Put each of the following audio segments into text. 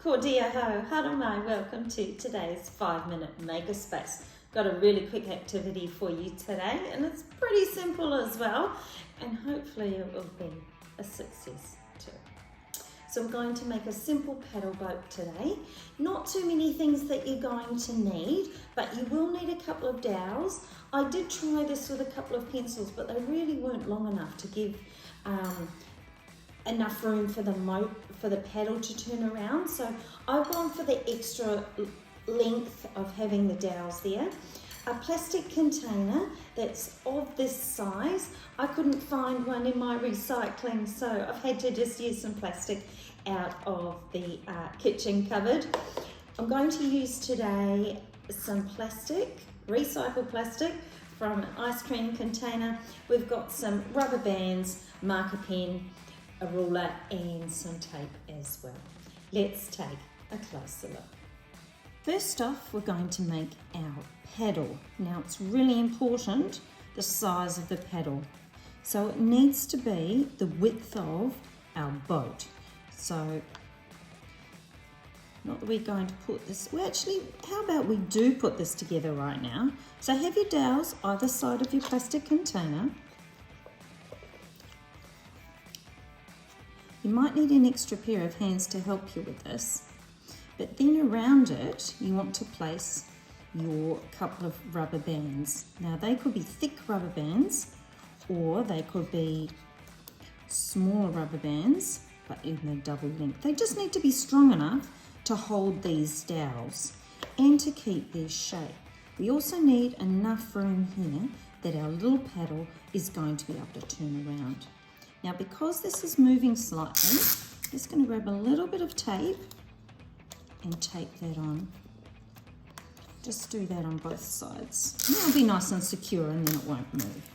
Cordia ho, haramai, welcome to today's 5-minute Makerspace. Got a really quick activity for you today and it's pretty simple as well and hopefully it will be a success too. So we're going to make a simple paddle boat today. Not too many things that you're going to need, but you will need a couple of dowels. I did try this with a couple of pencils, but they really weren't long enough to give enough room for the paddle to turn around. So I've gone for the extra length of having the dowels there. A plastic container that's of this size. I couldn't find one in my recycling, so I've had to just use some plastic out of the kitchen cupboard. I'm going to use today some plastic, recycled plastic from an ice cream container. We've got some rubber bands, marker pen, a ruler and some tape as well. Let's take a closer look. First off, we're going to make our paddle. Now it's really important the size of the paddle. So it needs to be the width of our boat. So, not that we're going to put this, well actually, how about we do put this together right now. So have your dowels either side of your plastic container. You might need an extra pair of hands to help you with this. But then around it, you want to place your couple of rubber bands. Now they could be thick rubber bands or they could be small rubber bands, but in a double length. They just need to be strong enough to hold these dowels and to keep their shape. We also need enough room here that our little paddle is going to be able to turn around. Now because this is moving slightly, I'm just going to grab a little bit of tape and tape that on. Just do that on both sides. And that'll be nice and secure and then it won't move.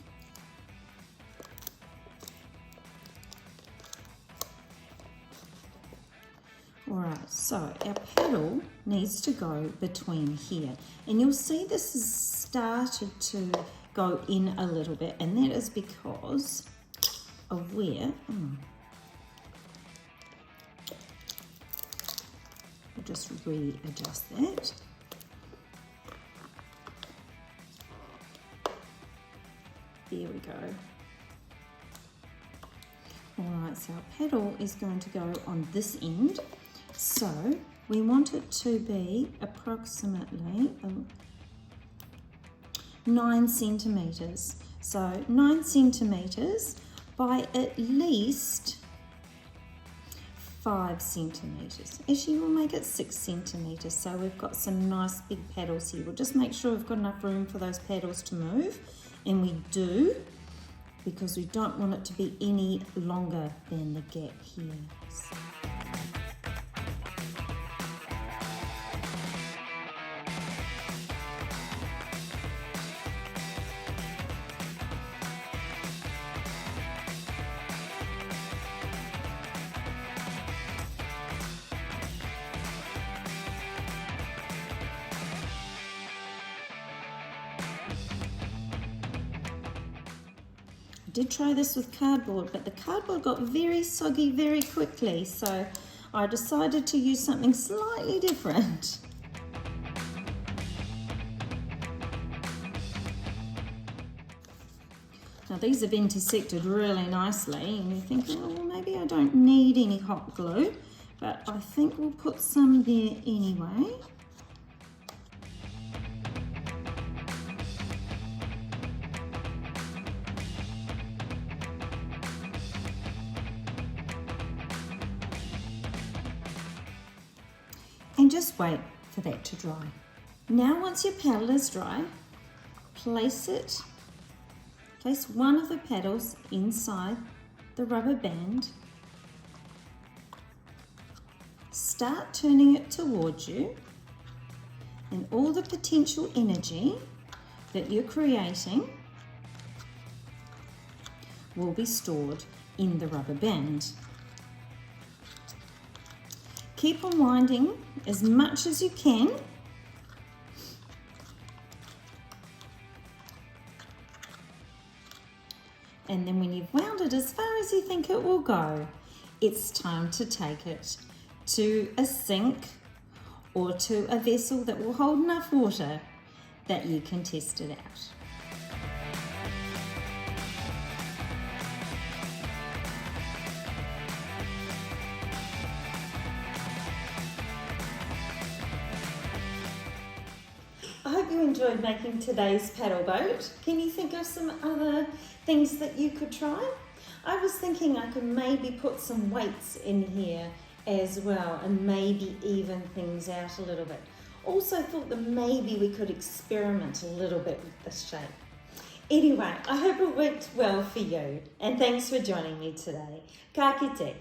Alright, so our paddle needs to go between here. And you'll see this has started to go in a little bit, and that is because of where I'll just readjust that. There we go. Alright, so our paddle is going to go on this end. So we want it to be approximately 9 centimetres. So 9 centimetres by at least 5 centimetres. Actually, we'll make it 6 centimetres. So we've got some nice big paddles here. We'll just make sure we've got enough room for those paddles to move. And we do, because we don't want it to be any longer than the gap here. I did try this with cardboard, but the cardboard got very soggy very quickly, so I decided to use something slightly different. Now these have intersected really nicely, and you think, oh, well, maybe I don't need any hot glue, but I think we'll put some there anyway. And just wait for that to dry. Now once your paddle is dry, place one of the paddles inside the rubber band. Start turning it towards you, and all the potential energy that you're creating will be stored in the rubber band. Keep on winding as much as you can. And then when you've wound it as far as you think it will go, it's time to take it to a sink or to a vessel that will hold enough water that you can test it out. I hope you enjoyed making today's paddle boat. Can you think of some other things that you could try? I was thinking I could maybe put some weights in here as well and maybe even things out a little bit. Also thought that maybe we could experiment a little bit with this shape. Anyway, I hope it worked well for you and thanks for joining me today. Ka kite.